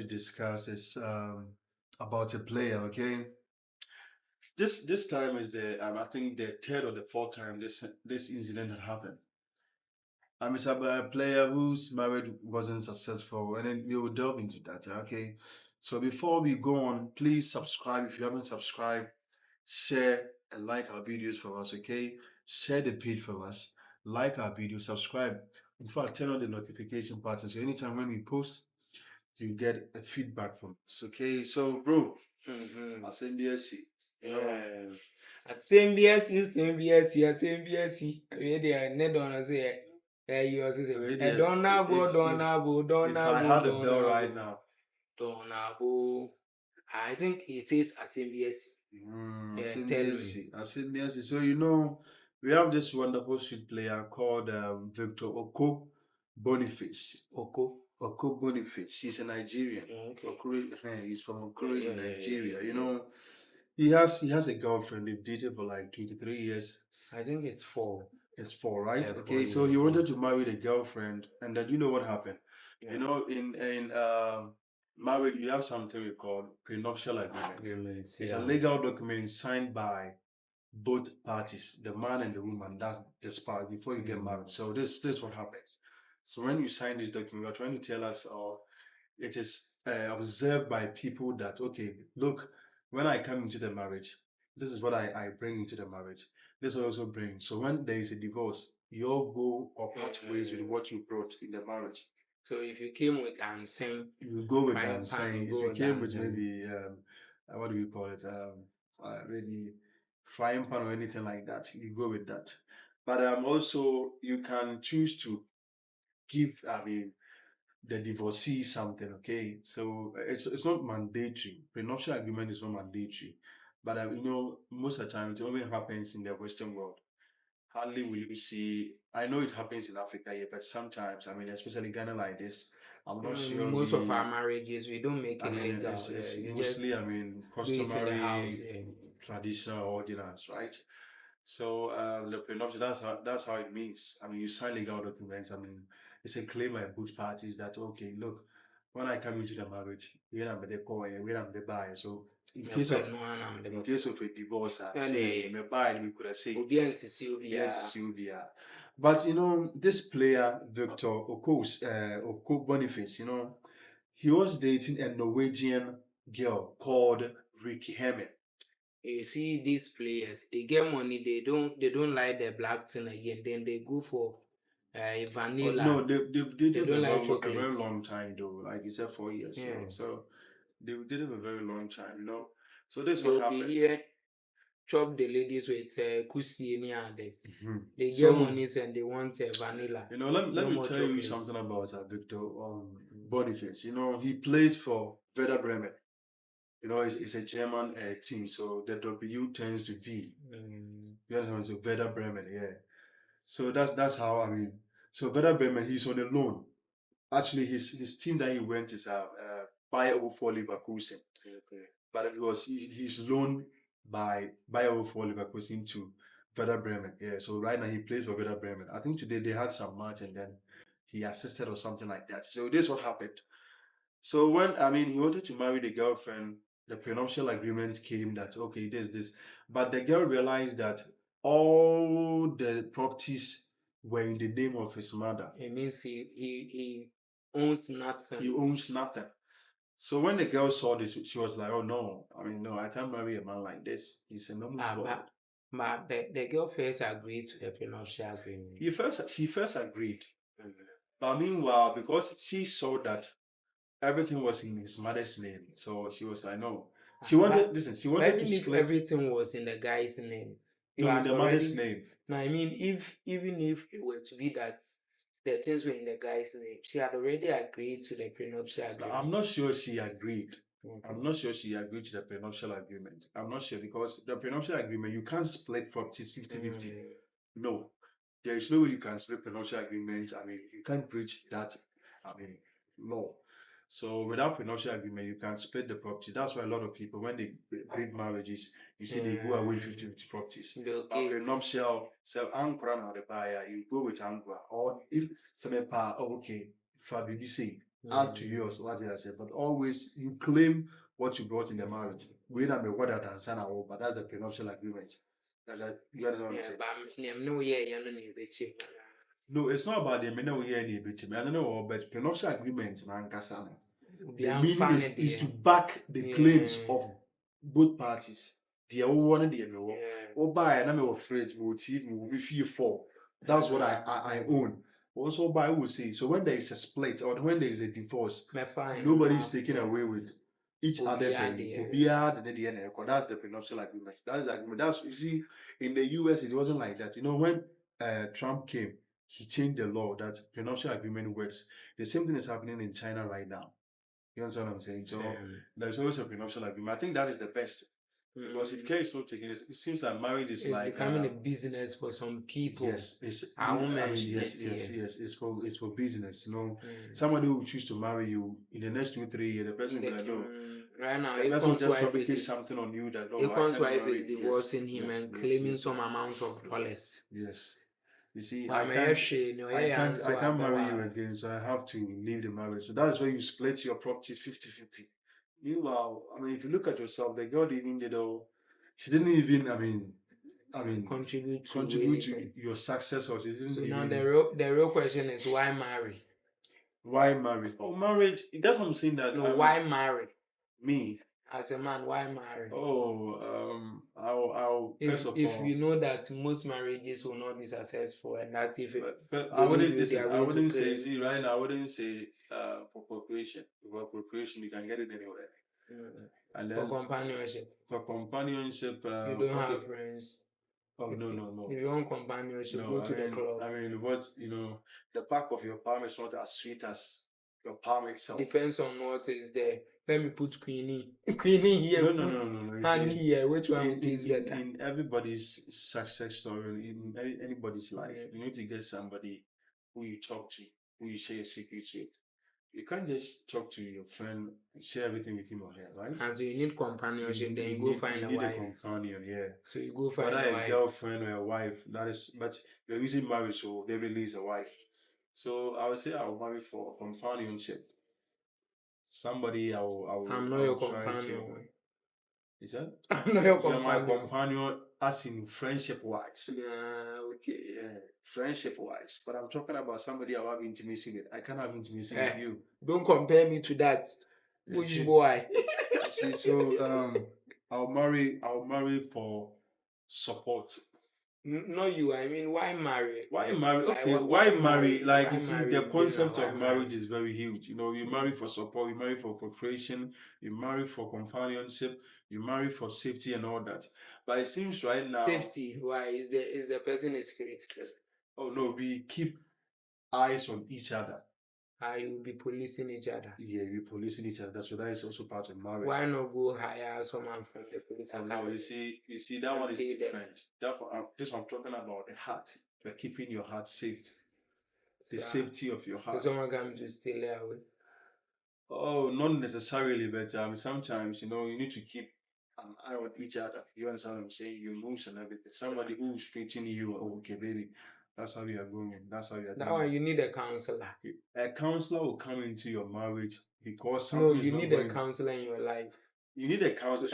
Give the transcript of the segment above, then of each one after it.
to discuss is about a player. Okay, this time is the I think the third or the fourth time this incident had happened. It's about a player whose marriage wasn't successful, and then we will delve into that. Okay, so before we go on, please subscribe if you haven't subscribed. Share and like our videos for us. Okay, share the page for us. Like our video, subscribe. In fact, turn on the notification button so anytime when we post, you get a feedback from us. Okay, so bro, SMBSC. Yeah. SMBSC. We dey need on say you also say If I had a bell right now. Donabo. I think he says SMBSC. SMBSC. So you know, we have this wonderful street player called Victor Oko Boniface. Oko Boniface. He's a Nigerian. He's from Okure, Nigeria. You know, he has a girlfriend. They've dated for like 23 years. I think it's 4. It's 4, right? Yeah, 4 okay, so he wanted to marry the girlfriend, and then you know what happened. You know, in marriage, you have something we call prenuptial agreement. It's a legal document signed by both parties, the man and the woman. That's this part before you get married. So this what happens. So when you sign this document, you're trying to tell us, it is observed by people that okay, look, when I come into the marriage, this is what I bring into the marriage. This will also bring. So when there is a divorce, you all go or part ways with what you brought in the marriage. So if you came with dancing, you go with dancing. If you came with maybe what do we call it? Maybe frying pan or anything like that, you go with that. But also you can choose to give the divorcee something. Okay, so it's not mandatory. Prenuptial agreement is not mandatory, but you know, most of the time it only happens in the Western world. Hardly will you see. I know it happens in Africa here, but sometimes, especially Ghana like this, I'm not sure. Most of our marriages we don't make it legal. It's mostly, customary, traditional ordinance, right? So the prenuptial, that's how it means. You sign legal documents. It's a claim by both parties that okay, look, when I come into the marriage, when I'm the call, when I'm the buyer. So in case of a divorce, say me buy, we could have said Sylvia. But you know, this player Victor Oko Boniface, you know, he was dating a Norwegian girl called Rikke Hermine. You see these players, they get money, they don't like the black thing again, then they go for vanilla. No, they've dated a very long time though, like you said, 4 years. Yeah. So they've dated a very long time, you know. So this is what happened. Here, chop the ladies with kusi they get monies and they want vanilla. You know, let me tell you something about Victor Boniface. You know, he plays for Werder Bremen. You know, it's a German team, so the W turns to V. You understand? So Werder Bremen, yeah. So that's how So Werder Bremen, he's on a loan. Actually, his team that he went is Bayer 04 Leverkusen. Okay. But he's loaned by Bayer 04 Leverkusen to Werder Bremen. Yeah. So right now he plays for Werder Bremen. I think today they had some match and then he assisted or something like that. So this is what happened. So when he wanted to marry the girlfriend, the prenuptial agreement came that okay, this, but the girl realized that all the properties were in the name of his mother. It means he owns nothing. He owns nothing. So when the girl saw this, she was like, "Oh no, no, I can't marry a man like this. He's a normal boy." But the girl first agreed to the prenuptial agreement. She first agreed, but meanwhile, because she saw that everything was in his mother's name, so she was like, "No." She wanted to split. If everything was in the guy's name, no, in the mother's name. No, even if it were to be that the things were in the guy's name, she had already agreed to the prenuptial agreement. I'm not sure she agreed. Okay. I'm not sure she agreed to the prenuptial agreement. I'm not sure because the prenuptial agreement, you can't split properties 50-50. No, there is no way you can split prenuptial agreement. You can't breach that. No. So without prenuptial agreement, you can split the property. That's why a lot of people, when they break marriages, you see they go away 50-50 properties. Prenuptial, so Ankara or the buyer, you go with Ankara. Or if some okay, Fabi say add to yours, what I said, but always you claim what you brought in the marriage. We not be what I sign out, but that's the prenuptial agreement. That's a, you understand what I'm saying? No, it's not about the men we hear any bit. I don't know, but prenuptial agreement and Kasana. The meaning is to back the claims of both parties. The one and the other. Oh, buy and I'm afraid we will feel for. That's what I own. Also, by will say so when there is a split or when there is a divorce, nobody is taking away with each other's that's the prenuptial agreement. That's the agreement. That's you see, in the US it wasn't like that. You know, when Trump came, he changed the law that prenuptial agreement works. The same thing is happening in China right now. You understand what I'm saying? So there's always a prenuptial agreement. I think that is the best. Because if care is not taken, it seems that marriage is like becoming a business for some people. Yes, it's for business. You know, somebody who will choose to marry you in the next 2-3 years, the person will know. Right now, the person just fabricate something on you that Akon's wife is divorcing him and claiming some amount of dollars. Yes. You see, I can't marry you again, so I have to leave the marriage. So that is where you split your properties 50-50. Meanwhile, I mean, if you look at yourself, the girl didn't, she didn't even, contribute to your success, or she didn't. So now the real question is, why marry? Why marry? Oh, marriage. That's what I'm saying. That no, why marry? Me as a man, why marry? I'll first of all, if you know that most marriages will not be successful, and that if I wouldn't say. See, right now, I wouldn't say for procreation. For procreation, you can get it anywhere. And then for companionship, you don't have friends. Oh no. If you want companionship, go to the club. I mean, the back of your palm is not as sweet as your palm itself. Depends on what is there. Let me put Queenie here. No. And here, which one is better? In everybody's success story, in anybody's life, you need to get somebody who you talk to, who you share your secrets with. You can't just talk to your friend and share everything with him or her, right? And so you need companionship, then you go find a wife. You need a companion, yeah. So you go find a wife. Girlfriend or a wife, that is, but you're using marriage, so they release a wife. So I would say I'll marry for companionship. Somebody I'm not your companion. Is that? I'm not your companion. You're my companion as in friendship wise. Yeah, friendship wise. But I'm talking about somebody I have intimacy with. I can't have intimacy with you. Don't compare me to that. Which boy? See, so I'll marry for support. Not you. I mean, why marry? Why marry? Okay, why marry? Like, you see, the concept of marriage is very huge. You know, you marry for support, you marry for procreation, you marry for companionship, you marry for safety and all that. But it seems right now. Safety? Why? Is the person a spirit? Oh no, we keep eyes on each other. You will be policing each other. Yeah, we policing each other. So that is also part of marriage. Why not go hire someone from the police academy? You see, that one is different. Therefore, this I'm talking about the heart. You're keeping your heart safe. The safety of your heart. So someone can just steal it away. Oh, not necessarily, but sometimes you need to keep an eye on each other. You understand what I'm saying? Your moves and everything. Somebody who's treating you, okay, baby. That's how you are going. That's how you are doing. That one, you need a counselor. A counselor will come into your marriage because you need a counselor in your life. You need a counselor.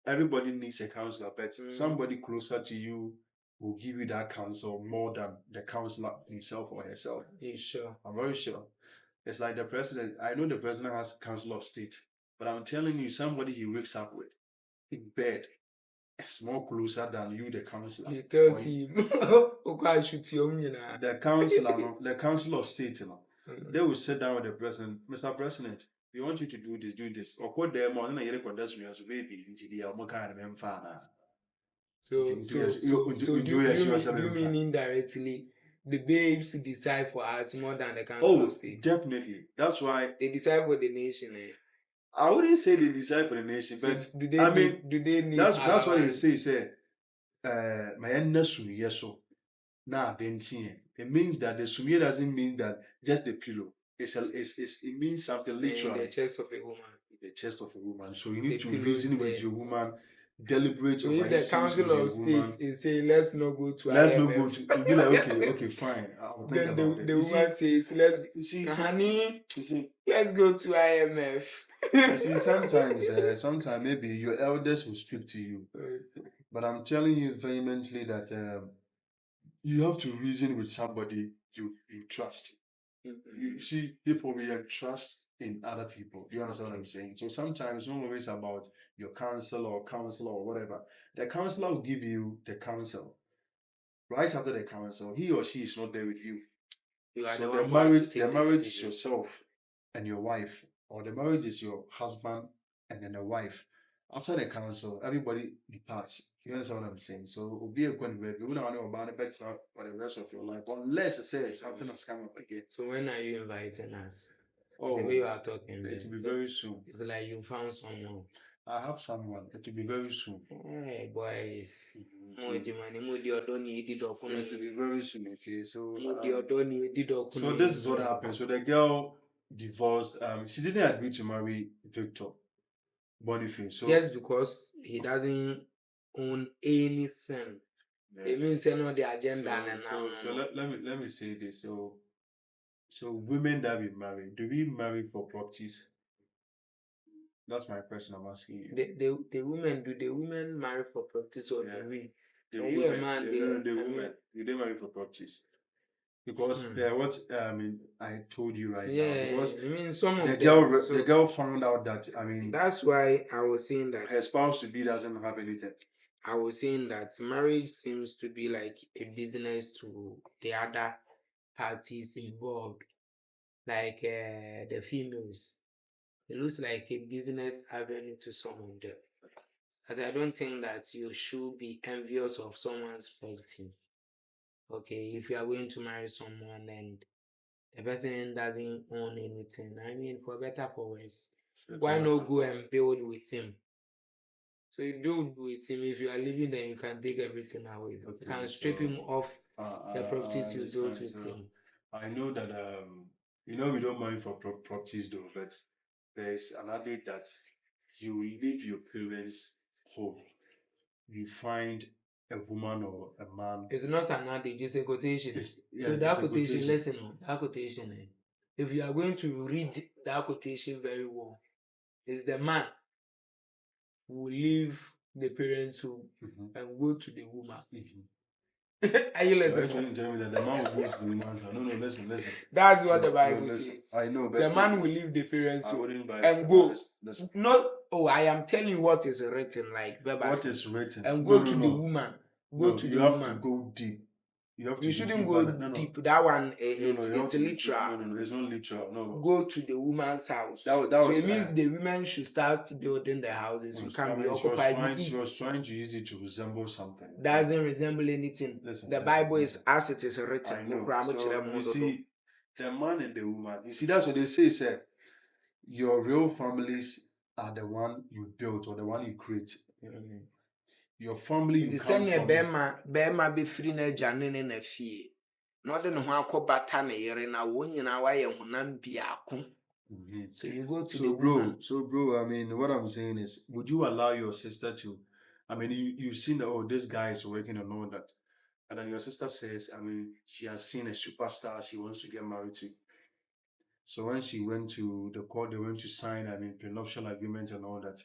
Everybody needs a counselor, but somebody closer to you will give you that counsel more than the counselor himself or herself. You sure? I'm very sure. It's like the president. I know the president has council of state, but I'm telling you, somebody he wakes up with in bed. It's more closer than you, the counselor. He tells him, the counselor, the council of state, they will sit down with the president. Mr. President, we want you to do this. Or put them on a baby into the kind of father. So you mean indirectly the babes decide for us more than the council of state? Definitely. That's why they decide for the nation. I wouldn't say they decide for the nation, but so do they need that's what they say. My sumie so now it means that the sumie doesn't mean that just the pillow. It means something literal. In the chest of a woman. The chest of a woman. So you need to reason with your woman deliberate So over if the issues Council with a of woman. State is saying let's not go to Let's IMF, not go to. You'll be like, okay, fine. I'll think then about it. the You woman see, says let's you see, honey, you see, let's go to IMF. you see. Sometimes maybe your elders will speak to you, but I'm telling you vehemently that you have to reason with somebody you trust. You see, people we trust in other people. Do you understand what I'm saying? So sometimes it's not always about your counselor or whatever. The counselor will give you the counsel. Right after the counsel, he or she is not there with you. You are So the the one who has to marriage, take the is decision. yourself and your wife, or the marriage is your husband and then the wife. After the council, everybody departs. You understand what I'm saying? So it'll be a good way. You don't know about it better for the rest of your life, unless I say something has come up again. So when are you inviting us? Oh, The way you are talking, it will be very soon. It's like you found someone. I have someone. It will be very soon. Hey, boys. It will be It very soon. Okay, so so this is what happened. So the girl divorced. She didn't agree to marry Victor Boniface. So just because he doesn't own anything, it means not the agenda. So let me say this. So women that we marry, do we marry for properties? That's my question I'm asking you. The women marry for properties or the we? The Are you a man? the women. Do they marry for properties? Because what I told you right now. Because I mean some of the them, the girl found out that that's why I was saying that her spouse to be doesn't have anything. I was saying that marriage seems to be like a business to the other parties involved, like the females. It looks like a business avenue to some of them. But I don't think that you should be envious of someone's property. Okay, if you are going to marry someone and the person doesn't own anything, I mean, for better for worse, why not go and build with him? So you build with him. If you are living there, you can take everything away. You can strip him off the properties you built with him. I know that we don't mind for properties though, but there's an adage that you leave your parents' home, you find a woman or a man. It's not an adage, it's a quotation. So that quotation, listen, that quotation, if you are going to read that quotation very well, it's the man who leave the parents' home and go to the woman. Are you listening? Tell me that the man will go to the woman's house. No, listen. That's what the Bible says. I know, but the man will leave the parents' home and go. Not, I am telling you what is written, like verbatim. What is written? And go to the woman. Go to the woman. You have to go deep. You shouldn't go deep. That one, it's literal. No, it's not literal. No. Go to the woman's house. So it means the women should start building the houses. You can be occupied. She was trying to use it to resemble something. Doesn't resemble anything. The Bible is as it is written. I know. So, you see, the man and the woman. You see, that's what they say. Sir, your real families are the one you built or the one you create. Your family you come from. Bema be free na jane ne na fie. Na ode ne ho akobata ne yere na wo nyina wa ye honam biako. So you go to the woman. So bro, I mean, what I'm saying is, would you allow your sister to? I mean, you've seen that, oh, this guy is working and all that, and then your sister says, I mean, she has seen a superstar she wants to get married to. So when she went to the court, they went to sign, I mean, prenuptial agreement and all that.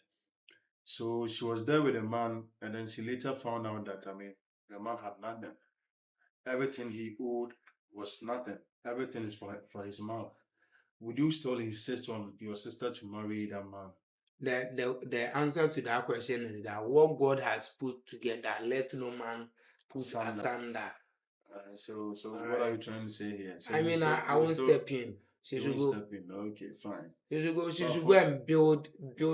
So she was there with a man, and then she later found out that, I mean, the man had nothing. Everything he owed was nothing. Everything is for his mouth. Would you still insist on your sister to marry that man? The answer to that question is that what God has put together, let no man put asunder. So what are you trying to say here? So I mean, I won't step in. She should go. Okay, fine. She should go and build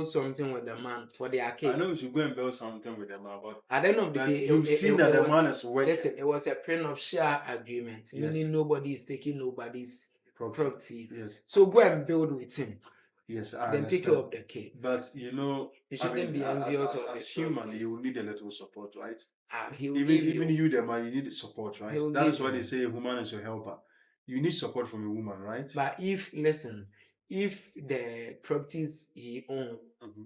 something with the man for their kids. I know she should go and build something with the man, but at the end of the day, you've seen that the man is working. Listen, it was a prenuptial agreement, meaning nobody is taking nobody's properties. Yes. So go and build with him. Yes, I then understand. Take care of the kids. But you shouldn't be envious of as human. You will need a little support, right? Even you, the man, you need support, right? That is why they say a woman is your helper. You need support from a woman, right? But if if the properties he owned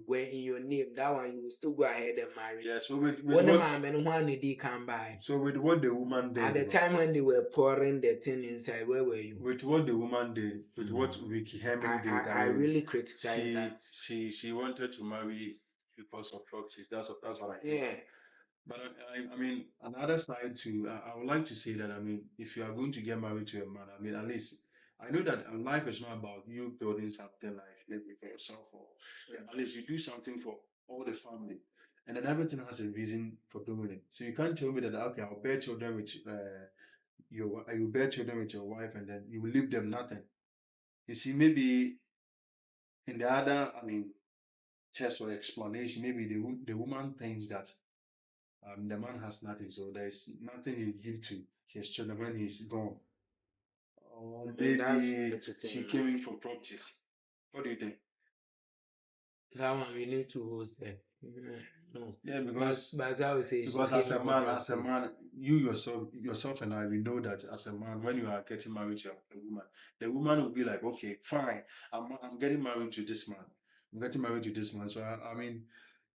were in your name, that one you will still go ahead and marry. Yeah, so with When the what, man and one they come by. so with what the woman did, At the time when they were pouring the thing inside, where were you? with what the woman did, with what Rikke Hermine did, I mean, really criticize that. She wanted to marry because of properties. That's what I think. Yeah. But I mean, another side too, I would like to say that, I mean, if you are going to get married to a man, I mean, at least, I know that life is not about you building something like maybe for yourself, or at least you do something for all the family. And then everything has a reason for doing it. So you can't tell me that, okay, I'll bear children with you bear children with your wife and then you will leave them nothing. You see, maybe in the other, I mean, test or explanation, maybe the woman thinks that the man has nothing, so there's nothing he give to his children when he's gone. Or maybe she came in for properties. What do you think? That one we need to host there. No. Yeah, because but I would say because as a man, you yourself and I, we know that as a man, when you are getting married to a woman, the woman will be like, okay, fine, I'm getting married to this man. I'm getting married to this man. So I mean,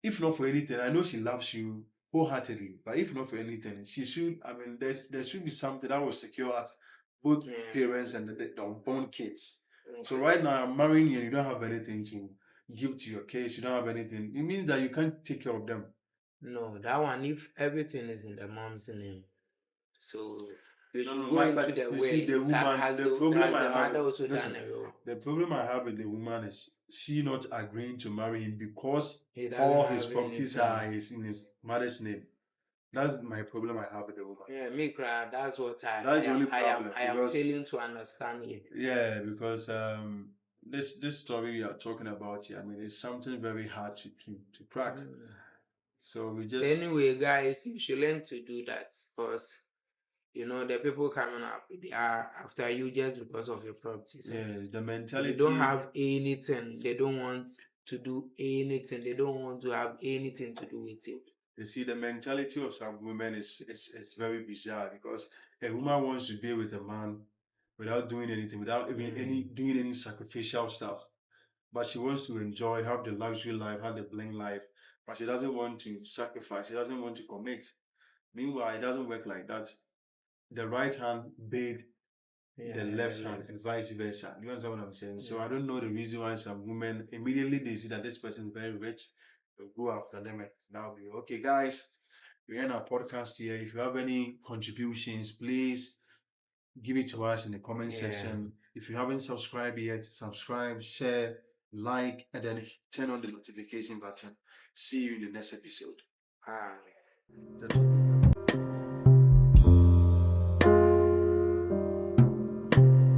if not for anything, I know she loves you wholeheartedly, but if not for anything, she should. I mean, there should be something that will secure us, both parents and the unborn kids. So right now, I'm marrying you, and you don't have anything to give to your kids. You don't have anything. It means that you can't take care of them. No, that one, if everything is in the mom's name, so you should No, go into but the you way. see, the woman, has the the problem has I the have, mother also listen, done a role? the problem I have with the woman is she not agreeing to marry him because He doesn't all his have properties anything. are in his mother's name. That's my problem I have with the woman. Yeah, me cry. That's what That's the only problem. I am failing to understand you. Yeah, because this story you are talking about here, I mean, it's something very hard to crack. So we just Anyway, guys, you should learn to do that, because you know the people coming up, they are after you just because of your properties. yeah, the mentality. If you don't have anything, they don't want to do anything. They don't want to have anything to do with you. You see, the mentality of some women is very bizarre, because a woman wants to be with a man without doing anything, without even doing any sacrificial stuff. But she wants to enjoy, have the luxury life, have the bling life, but she doesn't want to sacrifice, she doesn't want to commit. Meanwhile, it doesn't work like that. The right hand bathe the left hand and vice versa. You understand what I'm saying? So I don't know the reason why some women immediately they see that this person is very rich, they'll go after them, and that'll be okay, guys. We end our podcast here. If you have any contributions, please give it to us in the comment section. If you haven't subscribed yet, subscribe, share, like, and then turn on the notification button. See you in the next episode. Bye.